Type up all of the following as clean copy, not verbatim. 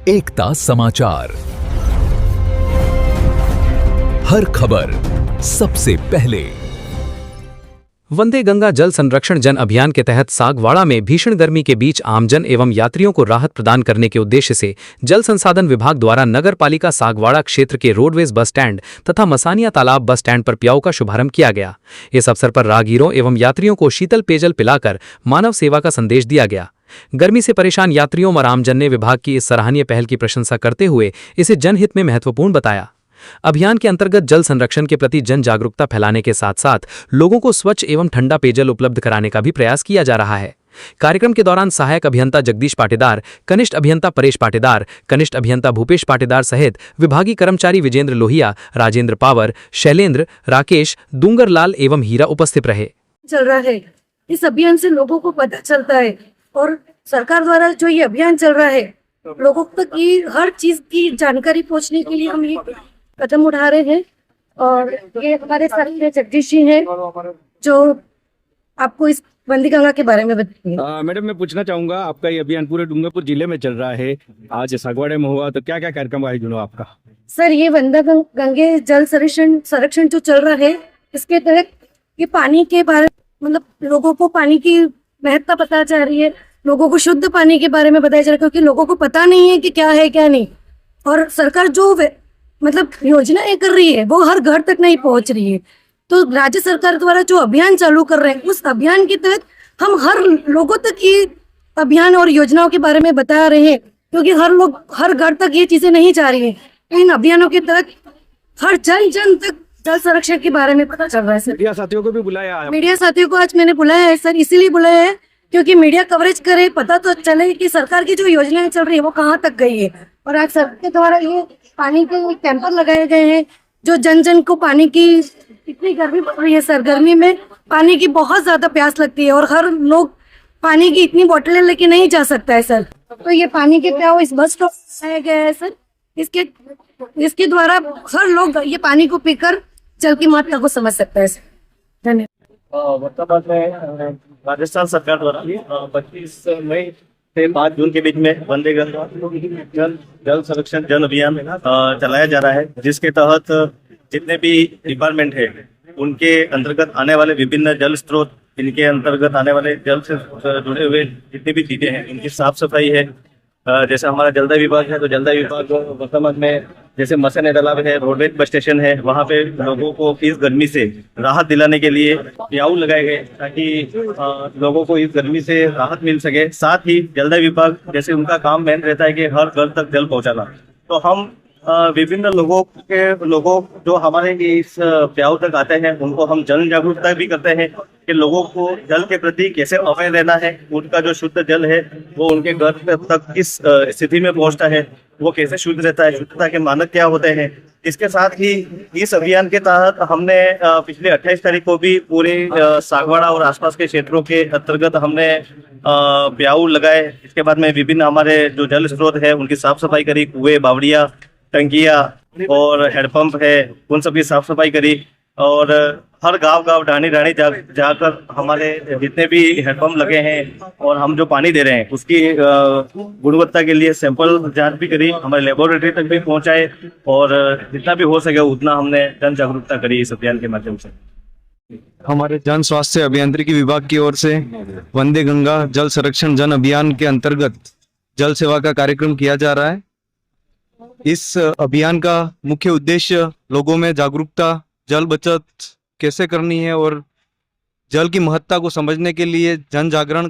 एकता समाचार, हर खबर सबसे पहले। वंदे गंगा जल संरक्षण जन अभियान के तहत सागवाड़ा में भीषण गर्मी के बीच आमजन एवं यात्रियों को राहत प्रदान करने के उद्देश्य से जल संसाधन विभाग द्वारा नगर पालिका सागवाड़ा क्षेत्र के रोडवेज बस स्टैंड तथा मसानिया तालाब बस स्टैंड पर प्याऊ का शुभारंभ किया गया। इस अवसर पर राहगीरों एवं यात्रियों को शीतल पेयजल पिलाकर मानव सेवा का संदेश दिया गया। गर्मी से परेशान यात्रियों और आमजन ने विभाग की इस सराहनीय पहल की प्रशंसा करते हुए इसे जनहित में महत्वपूर्ण बताया। अभियान के अंतर्गत जल संरक्षण के प्रति जन जागरूकता फैलाने के साथ साथ लोगों को स्वच्छ एवं ठंडा पेयजल उपलब्ध कराने का भी प्रयास किया जा रहा है। कार्यक्रम के दौरान सहायक अभियंता जगदीश पाटीदार, कनिष्ठ अभियंता परेश पाटीदार, कनिष्ठ अभियंता भूपेश पाटीदार सहित विभागीय कर्मचारी विजेंद्र लोहिया, राजेंद्र पावर, शैलेंद्र, राकेश, दूंगरलाल एवं हीरा उपस्थित रहे। चल रहा है, इस अभियान से लोगों को पता चलता है और सरकार द्वारा जो ये अभियान चल रहा है लोगों तक ये हर चीज की जानकारी पहुंचने के लिए हम ये कदम उठा रहे हैं। और ये हमारे साथ में जगदीश जी हैं जो आपको इस वंदे गंगा के बारे में बताएंगे। मैडम, मैं पूछना चाहूंगा, आपका ये अभियान पूरे डूंगरपुर जिले में चल रहा है, आज सागवाड़े में हुआ, तो क्या क्या कार्यक्रम आयोजन हुआ आपका? सर, ये वंदे गंगे जल संरक्षण जो चल रहा है इसके तहत ये पानी के बारे मतलब लोगों को पानी की महत्ता पता चल रही है, लोगों को शुद्ध पानी के बारे में बताया जा रहा है, क्योंकि लोगों को पता नहीं है कि क्या है क्या नहीं। और सरकार जो मतलब योजनाएं कर रही है वो हर घर तक नहीं पहुंच रही है। तो राज्य सरकार द्वारा जो अभियान चालू कर रहे हैं उस अभियान के तहत हम हर लोगों तक ये अभियान और योजनाओं के बारे में बता रहे हैं, क्योंकि हर लोग हर घर तक ये चीजें नहीं जा रही है। इन अभियानों के तहत हर जन जन तक जल संरक्षण के बारे में पता चल रहा है। सर, मीडिया साथियों को भी बुलाया है? मीडिया साथियों को आज मैंने बुलाया है सर, इसीलिए बुलाया है क्योंकि मीडिया कवरेज करे, पता तो चले कि सरकार की जो योजनाएं चल रही है वो कहाँ तक गई है। और आज सरकार के द्वारा ये पानी के कैंपर लगाए गए हैं जो जन जन को पानी की इतनी गर्मी पड़ रही है सर, गर्मी में पानी की बहुत ज्यादा प्यास लगती है और हर लोग पानी की इतनी बोतलें लेके नहीं जा सकता है सर। तो ये पानी के प्याऊ इस बस स्टॉप लगाया गया है सर, इसके द्वारा हर लोग ये पानी को पीकर जल की महत्ता को समझ सकता है सर। धन्यवाद। वर्तमान में राजस्थान सरकार द्वारा 25 मई से 5 जून के बीच में वंदे गंगा जल संरक्षण जन अभियान चलाया जा रहा है, जिसके तहत जितने भी डिपार्टमेंट है उनके अंतर्गत आने वाले विभिन्न जल स्रोत, इनके अंतर्गत आने वाले जल से जुड़े हुए जितनी भी चीजें हैं उनकी साफ सफाई है। जैसे हमारा जलदाय विभाग है तो जलदाय विभाग वर्तमान में जैसे मसानिया तालाब है, रोडवेज बस स्टेशन है, वहाँ पे लोगों को इस गर्मी से राहत दिलाने के लिए प्याऊ लगाए गए ताकि लोगों को इस गर्मी से राहत मिल सके। साथ ही जलदाय विभाग जैसे उनका काम मेन रहता है कि हर घर तक जल पहुंचाना, तो हम विभिन्न लोगों जो हमारे इस प्याऊ तक आते हैं उनको हम जन जागरूकता भी करते हैं कि लोगों को जल के प्रति कैसे अवेयर रहना है, उनका जो शुद्ध जल है वो उनके घर तक किस स्थिति में पहुंचता है, वो कैसे शुद्ध रहता है, शुद्धता के मानक क्या होते हैं। इसके साथ ही इस अभियान के तहत हमने पिछले 28 तारीख को भी पूरे सागवाड़ा और आसपास के क्षेत्रों के अंतर्गत हमने प्याऊ लगाए। इसके बाद में विभिन्न हमारे जो जल स्रोत है उनकी साफ सफाई करी, कुएं, बावड़िया, टंकिया और हैंडपंप है उन सब की साफ सफाई करी। और हर गांव ढाणी जाकर हमारे जितने भी हैंडपंप लगे हैं और हम जो पानी दे रहे हैं उसकी गुणवत्ता के लिए सैंपल जांच भी करी, हमारे लेबोरेटरी तक भी पहुंचाए और जितना भी हो सके उतना हमने जन जागरूकता करी इस अभियान के माध्यम से। हमारे जन स्वास्थ्य अभियांत्रिकी विभाग की ओर से वंदे गंगा जल संरक्षण जन अभियान के अंतर्गत जल सेवा का कार्यक्रम किया जा रहा है। इस अभियान का मुख्य उद्देश्य लोगों में जागरूकता, जल बचत कैसे करनी है और जल की महत्ता को समझने के लिए जन जागरण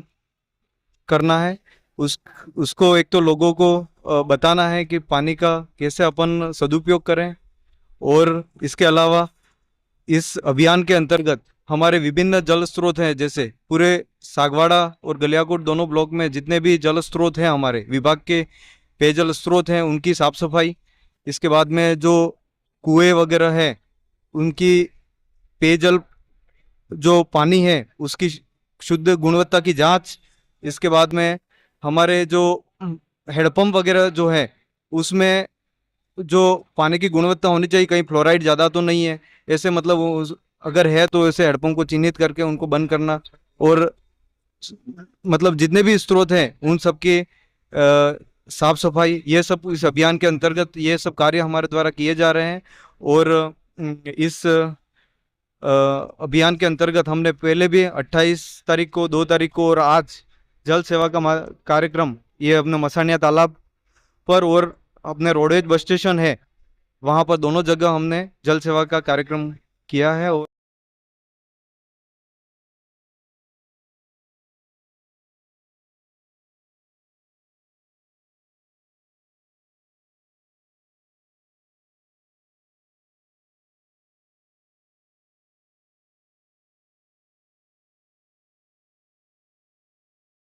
करना है। उसको एक तो लोगों को बताना है कि पानी का कैसे अपन सदुपयोग करें, और इसके अलावा इस अभियान के अंतर्गत हमारे विभिन्न जल स्रोत हैं, जैसे पूरे सागवाड़ा और गलियाकोट दोनों ब्लॉक में जितने भी जल स्रोत हैं हमारे विभाग के पेयजल स्रोत हैं उनकी साफ सफाई। इसके बाद में जो कुएं वगैरह है उनकी पेयजल जो पानी है उसकी शुद्ध गुणवत्ता की जांच। इसके बाद में हमारे जो हैंडपंप वगैरह जो है उसमें जो पानी की गुणवत्ता होनी चाहिए, कहीं फ्लोराइड ज़्यादा तो नहीं है, ऐसे मतलब अगर है तो ऐसे हैंडपंप को चिन्हित करके उनको बंद करना। और मतलब जितने भी स्रोत हैं उन सब के साफ सफाई, ये सब इस अभियान के अंतर्गत ये सब कार्य हमारे द्वारा किए जा रहे हैं। और इस अभियान के अंतर्गत हमने पहले भी 28 तारीख को, 2 तारीख को और आज जल सेवा का कार्यक्रम ये अपने मसानिया तालाब पर और अपने रोडवेज बस स्टेशन है वहाँ पर दोनों जगह हमने जल सेवा का कार्यक्रम किया है। और